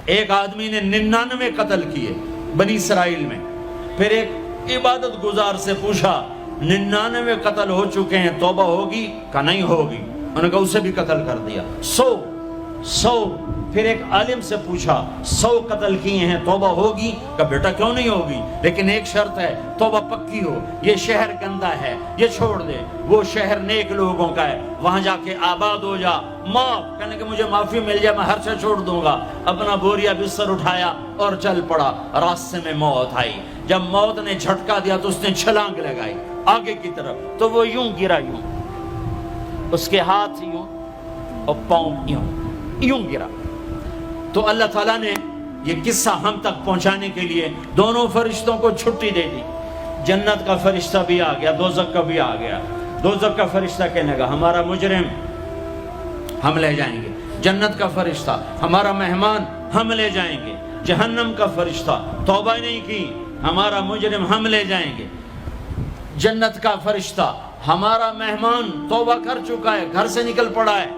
ایک آدمی نے 99 قتل کیے بنی اسرائیل میں. پھر ایک عبادت گزار سے پوچھا 99 قتل ہو چکے ہیں، توبہ ہوگی؟ کہ نہیں ہوگی. انہوں نے کہا اسے بھی قتل کر دیا. 100. پھر ایک عالم سے پوچھا 100 قتل کیے ہیں، توبہ ہوگی؟ کہ بیٹا کیوں نہیں ہوگی، لیکن ایک شرط ہے، توبہ پکی ہو. یہ شہر گندا ہے، یہ چھوڑ دے. وہ شہر نیک لوگوں کا ہے، وہاں جا کے آباد ہو جا. معاف کہنے کہ مجھے معافی مل جائے میں ہر سے چھوڑ دوں گا. اپنا بوریا بستر اٹھایا اور چل پڑا. راستے میں موت آئی. جب موت نے جھٹکا دیا تو اس نے چھلانگ لگائی آگے کی طرف، تو وہ یوں گرا، یوں اس کے ہاتھ یوں اور پاؤں یوں گرا. تو اللہ تعالیٰ نے یہ قصہ ہم تک پہنچانے کے لیے دونوں فرشتوں کو چھٹی دے دی. جنت کا فرشتہ بھی آ گیا، دوزخ کا بھی آ گیا. دوزخ کا فرشتہ کہنے لگا ہمارا مجرم ہم لے جائیں گے. جنت کا فرشتہ ہمارا مہمان ہم لے جائیں گے. جہنم کا فرشتہ توبہ نہیں کی ہمارا مجرم ہم لے جائیں گے. جنت کا فرشتہ ہمارا مہمان توبہ کر چکا ہے، گھر سے نکل پڑا ہے،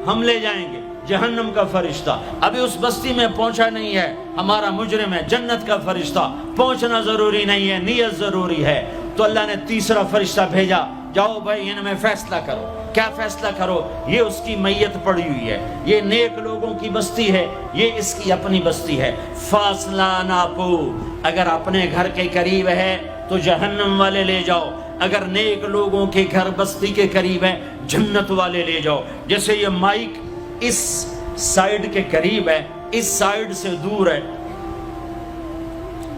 ہم لے جائیں گے. جہنم کا فرشتہ ابھی اس بستی میں پہنچا نہیں ہے، ہمارا مجرم ہے. جنت کا فرشتہ پہنچنا ضروری نہیں ہے، نیت ضروری ہے. تو اللہ نے تیسرا فرشتہ بھیجا، جاؤ بھائی ان میں فیصلہ کرو. کیا فیصلہ کرو؟ یہ اس کی میت پڑی ہوئی ہے، یہ نیک لوگوں کی بستی ہے، یہ اس کی اپنی بستی ہے. فاصلہ ناپو، اگر اپنے گھر کے قریب ہے تو جہنم والے لے جاؤ، اگر نیک لوگوں کے گھر بستی کے قریب ہے جنت والے لے جاؤ. جیسے یہ مائک اس سائیڈ کے قریب ہے، اس سائیڈ سے دور ہے.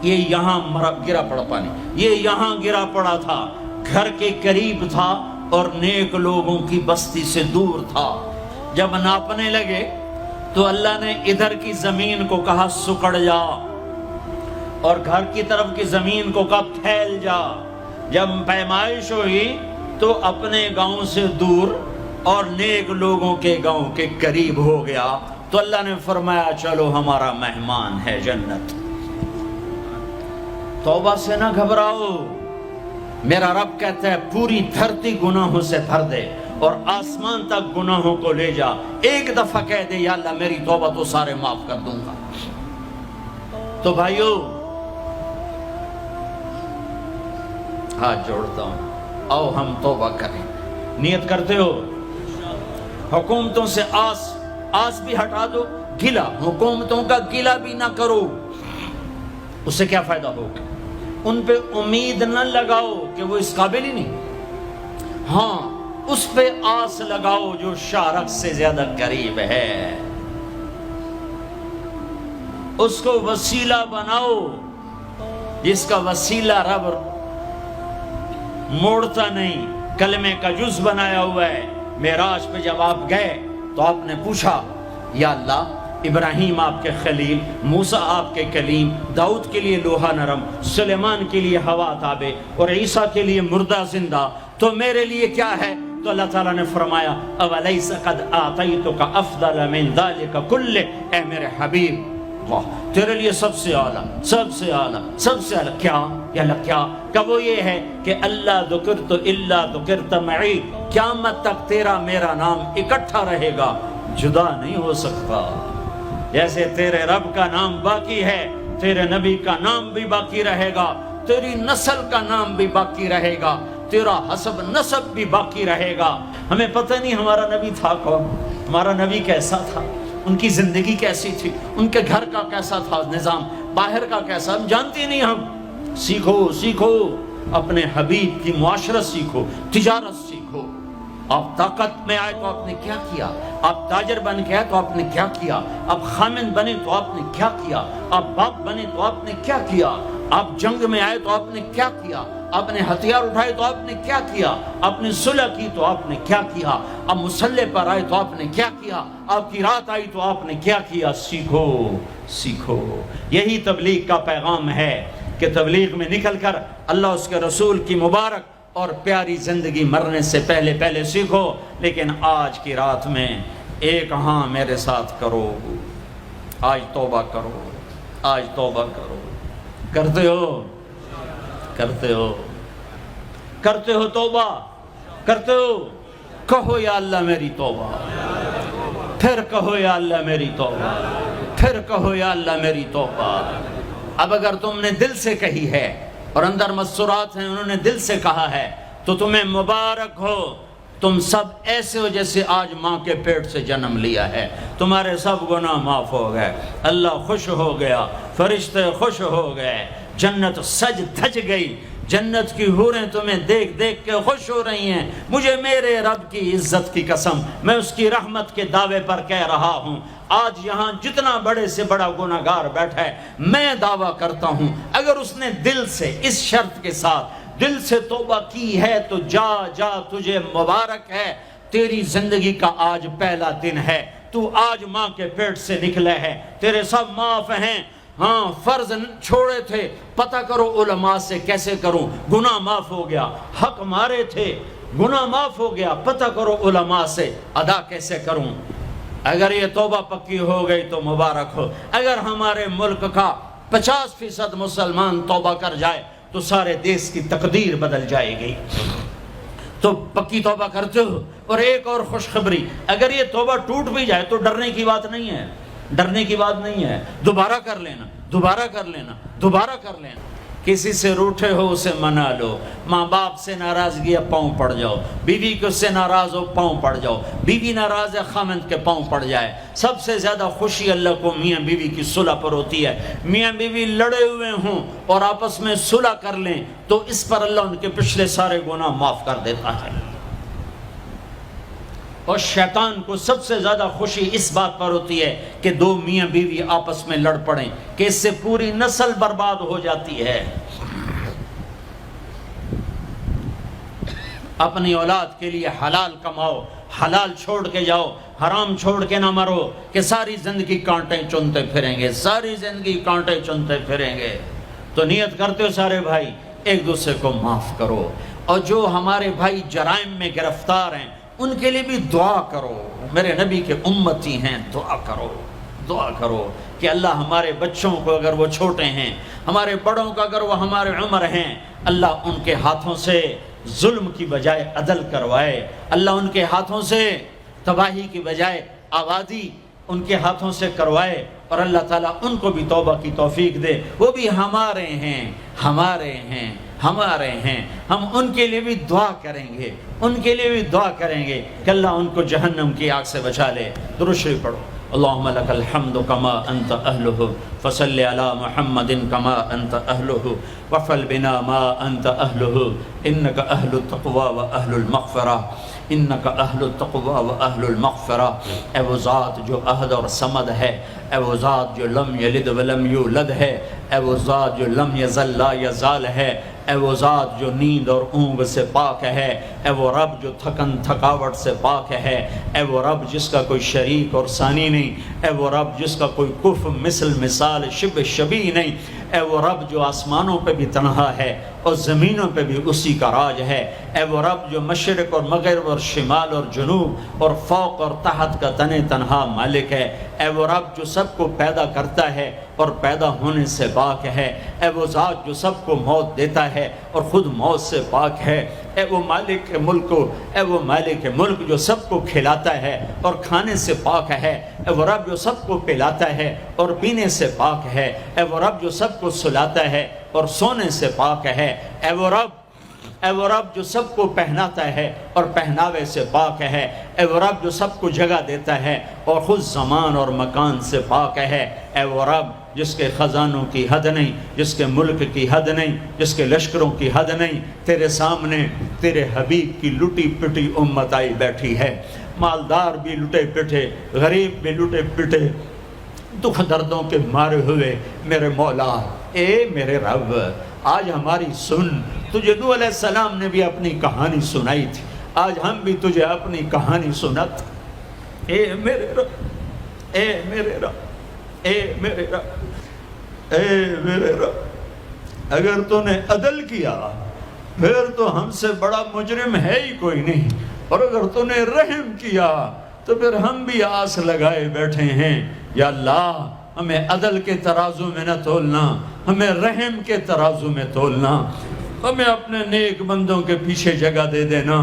یہ یہاں گرا پڑا پانی، یہ یہاں گرا پڑا تھا، گھر کے قریب تھا اور نیک لوگوں کی بستی سے دور تھا. جب ناپنے لگے تو اللہ نے ادھر کی زمین کو کہا سکڑ جا، اور گھر کی طرف کی زمین کو کہا پھیل جا. جب پیمائش ہوئی تو اپنے گاؤں سے دور اور نیک لوگوں کے گاؤں کے قریب ہو گیا. تو اللہ نے فرمایا چلو ہمارا مہمان ہے جنت. توبہ سے نہ گھبراؤ، میرا رب کہتا ہے پوری دھرتی گناہوں سے بھر دے اور آسمان تک گناہوں کو لے جا. ایک دفعہ کہہ دے یا اللہ میری توبہ تو سارے معاف کر دوں گا. تو بھائیو ہاتھ جوڑتا ہوں، آؤ ہم توبہ کریں. نیت کرتے ہو؟ حکومتوں سے آس بھی ہٹا دو، گلا حکومتوں کا گلا بھی نہ کرو. اس سے کیا فائدہ ہوگا؟ ان پہ امید نہ لگاؤ کہ وہ اس قابل ہی نہیں. ہاں اس پہ آس لگاؤ جو شارق سے زیادہ قریب ہے. اس کو وسیلہ بناؤ جس کا وسیلہ رب موڑتا نہیں، کلمے کا جز بنایا ہوا ہے. معراج پہ جب آپ گئے تو آپ نے پوچھا یا اللہ ابراہیم آپ کے خلیل، موسیٰ آپ کے کلیم، داؤد کے لیے لوہا نرم، سلیمان کے لیے ہوا تابع اور عیسیٰ کے لیے مردہ زندہ، تو میرے لیے کیا ہے؟ تو اللہ تعالیٰ نے فرمایا اولیس قد آتیتک افضل من ذلک کلہ، اے میرے حبیب واہ تیرے لیے سب سے اعلیٰ، سب سے اعلیٰ، سب سے اعلیٰ کیا؟ یا اللہ کیا؟ کہ وہ یہ ہے کہ اللہ ذکرت الا ذکرت معی، قیامت تک تیرا میرا نام اکٹھا رہے گا، جدا نہیں ہو سکتا. جیسے تیرے رب کا نام باقی ہے، تیرے نبی کا نام بھی باقی رہے گا، تیری نسل کا نام بھی باقی رہے گا، تیرا حسب نسب بھی باقی رہے گا. ہمیں پتہ نہیں ہمارا نبی تھا کون، ہمارا نبی کیسا تھا، ان کی زندگی کیسی تھی، ان کے گھر کا کیسا تھا نظام، باہر کا کیسا، ہم جانتے نہیں. ہم سیکھو اپنے حبیب کی معاشرت سیکھو، تجارت سیکھو. آپ طاقت میں آئے تو آپ نے کیا کیا، آپ تاجر بن کے آئے تو آپ نے کیا کیا، آپ خامن بنے تو آپ نے کیا کیا، آپ باپ بنے تو آپ نے کیا کیا، آپ جنگ میں آئے تو آپ نے کیا کیا، آپ نے ہتھیار اٹھائے تو آپ نے کیا کیا، آپ نے صلح کی تو آپ نے کیا کیا، آپ مسلح پر آئے تو آپ نے کیا کیا، آپ کی رات آئی تو آپ نے کیا کیا. سیکھو. یہی تبلیغ کا پیغام ہے کہ تبلیغ میں نکل کر اللہ اس کے رسول کی مبارک اور پیاری زندگی مرنے سے پہلے سیکھو. لیکن آج کی رات میں ایک ہاں میرے ساتھ کرو، آج توبہ کرو، آج توبہ کرو. کرتے ہو توبہ، کرتے ہو؟ کہو یا اللہ میری توبہ، پھر کہو یا اللہ میری توبہ، پھر کہو یا اللہ میری توبہ۔ اب اگر تم نے دل سے کہی ہے اور اندر مسرات ہیں انہوں نے دل سے کہا ہے تو تمہیں مبارک ہو، تم سب ایسے ہو جیسے آج ماں کے پیٹ سے جنم لیا ہے، تمہارے سب گناہ معاف ہو گئے، اللہ خوش ہو گیا، فرشتے خوش ہو گئے، جنت سج دھج گئی، جنت کی حوریں تمہیں دیکھ دیکھ کے خوش ہو رہی ہیں۔ مجھے میرے رب کی عزت کی قسم، میں اس کی رحمت کے دعوے پر کہہ رہا ہوں، آج یہاں جتنا بڑے سے بڑا گناہگار بیٹھا ہے، میں دعویٰ کرتا ہوں اگر اس نے دل سے اس شرط کے ساتھ دل سے توبہ کی ہے تو جا جا تجھے مبارک ہے، تیری زندگی کا آج پہلا دن ہے، تو آج ماں کے پیٹ سے نکلے ہے، تیرے سب معاف ہیں۔ ہاں فرض چھوڑے تھے، پتہ کرو علماء سے کیسے کروں، گناہ معاف ہو گیا، حق مارے تھے گناہ معاف ہو گیا، پتہ کرو علماء سے ادا کیسے کروں۔ اگر یہ توبہ پکی ہو گئی تو مبارک ہو۔ اگر ہمارے ملک کا 50% مسلمان توبہ کر جائے تو سارے دیش کی تقدیر بدل جائے گی۔ تو پکی توبہ کرتے ہو۔ اور ایک اور خوشخبری، اگر یہ توبہ ٹوٹ بھی جائے تو ڈرنے کی بات نہیں ہے، ڈرنے کی بات نہیں ہے، دوبارہ کر لینا، دوبارہ کر لینا، دوبارہ کر لینا۔ کسی سے روٹھے ہو اسے منا لو، ماں باپ سے ناراضگی ہے پاؤں پڑ جاؤ، بیوی کو سے ناراض ہو پاؤں پڑ جاؤ، بیوی ناراض ہے خامند کے پاؤں پڑ جائے۔ سب سے زیادہ خوشی اللہ کو میاں بیوی کی صلح پر ہوتی ہے۔ میاں بیوی لڑے ہوئے ہوں اور آپس میں صلح کر لیں تو اس پر اللہ ان کے پچھلے سارے گناہ معاف کر دیتا ہے۔ اور شیطان کو سب سے زیادہ خوشی اس بات پر ہوتی ہے کہ دو میاں بیوی آپس میں لڑ پڑیں، کہ اس سے پوری نسل برباد ہو جاتی ہے۔ اپنی اولاد کے لیے حلال کماؤ، حلال چھوڑ کے جاؤ، حرام چھوڑ کے نہ مرو کہ ساری زندگی کانٹے چنتے پھریں گے، ساری زندگی کانٹے چنتے پھریں گے۔ تو نیت کرتے ہو سارے بھائی ایک دوسرے کو معاف کرو، اور جو ہمارے بھائی جرائم میں گرفتار ہیں ان کے لیے بھی دعا کرو، میرے نبی کے امتی ہیں، دعا کرو، دعا کرو کہ اللہ ہمارے بچوں کو اگر وہ چھوٹے ہیں، ہمارے بڑوں کا اگر وہ ہمارے عمر ہیں، اللہ ان کے ہاتھوں سے ظلم کی بجائے عدل کروائے، اللہ ان کے ہاتھوں سے تباہی کی بجائے آبادی ان کے ہاتھوں سے کروائے، اور اللہ تعالیٰ ان کو بھی توبہ کی توفیق دے۔ وہ بھی ہمارے ہیں، ہمارے ہیں، ہمارے ہیں، ہم ان کے لیے بھی دعا کریں گے، ان کے لیے بھی دعا کریں گے کہ اللہ ان کو جہنم کی آگ سے بچا لے۔ درود شریف پڑھو۔ اللہم لک الحمد کما انت اہلہ فصل علی محمد کما انت اہلہ وفعل بنا ما انت اہلہ انک اہل التقوی و اہل المغفرہ، انک اہل التقوی و اہل المغفرہ۔ اے وہ ذات جو احد اور صمد ہے، اے وہ ذات جو لم یلد ولم یولد ہے، اے وہ ذات جو لم یزل لا یزال ہے، اے وہ ذات جو نیند اور اونگ سے پاک ہے، اے وہ رب جو تھکن تھکاوٹ سے پاک ہے، اے وہ رب جس کا کوئی شریک اور ثانی نہیں، اے وہ رب جس کا کوئی کف مثل مثال شبہ شبیہ نہیں، اے وہ رب جو آسمانوں پہ بھی تنہا ہے اور زمینوں پہ بھی اسی کا راج ہے، اے وہ رب جو مشرق اور مغرب اور شمال اور جنوب اور فوق اور تحت کا تنہا مالک ہے، اے وہ رب جو سب کو پیدا کرتا ہے اور پیدا ہونے سے پاک ہے، اے وہ ذات جو سب کو موت دیتا ہے اور خود موت سے پاک ہے، اے وہ مالک ملک، اے وہ مالک ملک جو سب کو کھلاتا ہے اور کھانے سے پاک ہے، اے وہ رب جو سب کو پلاتا ہے اور پینے سے پاک ہے، اے وہ رب جو سب کو سلاتا ہے اور سونے سے پاک ہے، اے وہ رب جو سب کو پہناتا ہے اور پہناوے سے پاک ہے، اے وہ رب جو سب کو جگہ دیتا ہے اور خود زمان اور مکان سے پاک ہے، اے وہ رب جس کے خزانوں کی حد نہیں، جس کے ملک کی حد نہیں، جس کے لشکروں کی حد نہیں، تیرے سامنے تیرے حبیب کی لٹی پٹی امت آئی بیٹھی ہے، مالدار بھی لٹے پٹے، غریب بھی لٹے پٹے، دکھ دردوں کے مارے ہوئے میرے مولا، اے میرے رب آج ہماری سن۔ تجھے نوح علیہ السلام نے بھی اپنی کہانی سنائی تھی، آج ہم بھی تجھے اپنی کہانی سنت۔ اے میرے رب، اے میرے رب، اے میرے رب، اے میرے رب، اگر تو نے عدل کیا پھر تو ہم سے بڑا مجرم ہے ہی کوئی نہیں، اور اگر تو نے رحم کیا تو پھر ہم بھی آس لگائے بیٹھے ہیں۔ یا اللہ ہمیں عدل کے ترازو میں نہ تولنا، ہمیں رحم کے ترازو میں تولنا، ہمیں اپنے نیک بندوں کے پیچھے جگہ دے دینا۔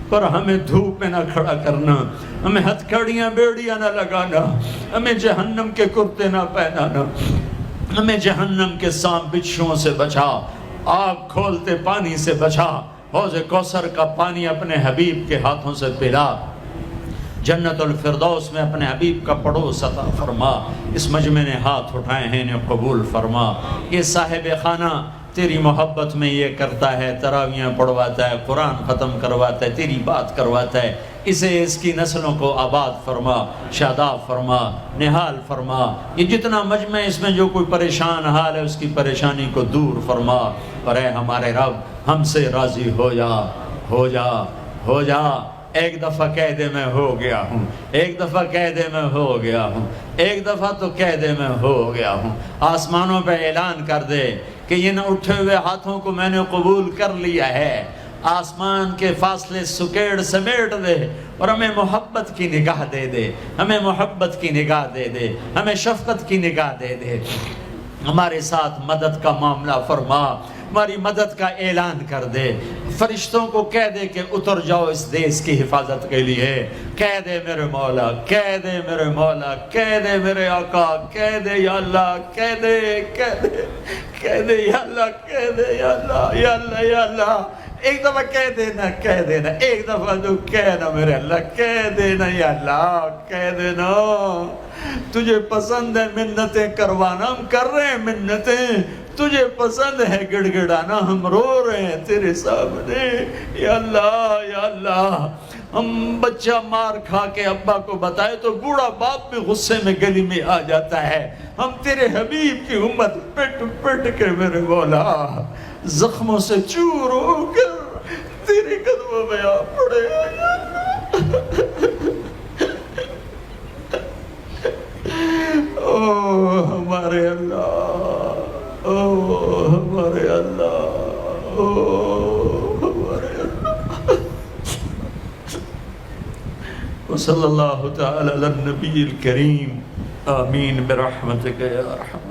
پر ہمیں دھوپ میں نہ کھڑا کرنا، ہمیں ہتھکڑیاں بیڑیاں نہ لگانا، ہمیں جہنم کے کرتے نہ پہنانا، ہمیں جہنم کے سانپ بچھوؤں سے بچا، آگ کھولتے پانی سے بچا، حوض کوثر کا پانی اپنے حبیب کے ہاتھوں سے پلا، جنت الفردوس میں اپنے حبیب کا پڑوس عطا فرما، اس مجمع نے ہاتھ اٹھائے ہیں انہیں قبول فرما۔ یہ صاحب خانہ تیری محبت میں یہ کرتا ہے، تراویاں پڑھواتا ہے، قرآن ختم کرواتا ہے، تیری بات کرواتا ہے، اسے اس کی نسلوں کو آباد فرما، شاداب فرما، نہال فرما۔ یہ جتنا مجمع اس میں جو کوئی پریشان حال ہے اس کی پریشانی کو دور فرما، اور اے ہمارے رب ہم سے راضی ہو جا، ہو جا، ہو جا۔ ایک دفعہ کہہ دے میں ہو گیا ہوں، ایک دفعہ کہہ دے میں ہو گیا ہوں، ایک دفعہ تو کہہ دے میں ہو گیا ہوں۔ آسمانوں پہ اعلان کر دے کہ یہ نہ اٹھے ہوئے ہاتھوں کو میں نے قبول کر لیا ہے۔ آسمان کے فاصلے سکیڑ سمیٹ دے اور ہمیں محبت کی نگاہ دے دے، ہمیں محبت کی نگاہ دے دے، ہمیں شفقت کی نگاہ دے دے۔ ہمارے ساتھ مدد کا معاملہ فرما، ہماری مدد کا اعلان کر دے، فرشتوں کو کہہ دے کہ اتر جاؤ اس دیس کی حفاظت کے لیے، کہہ دے میرے مولا، کہہ دے میرے مولا، کہہ دے میرے آقا، کہہ دے یا اللہ، کہہ دے، کہہ دے، کہہ دے یا اللہ، کہہ دے یا اللہ، یا اللہ، یا اللہ۔ ایک دفعہ کہہ دینا، کہہ دینا، ایک دفعہ تو کہنا میرے اللہ، کہہ دینا یا اللہ، کہہ دینا۔ تجھے پسند ہے منتیں کروانا، ہم کر رہے ہیں منتیں، تجھے پسند ہے گڑ گڑانا، ہم رو رہے ہیں تیرے سامنے یا اللہ، یا اللہ۔ ہم بچہ مار کھا کے ابا کو بتائے تو بوڑھا باپ بھی غصے میں گلی میں آ جاتا ہے، ہم تیرے حبیب کی امت پٹ پٹ کے میرے مولا زخموں سے چور ہو کر تیرے قدموں میں آ پڑے او ہمارے اللہ، او ہمارے اللہ، او ہمارے اللہ۔ وصلی اللہ تعالی علی النبی الکریم، آمین برحمتک یا ارحم۔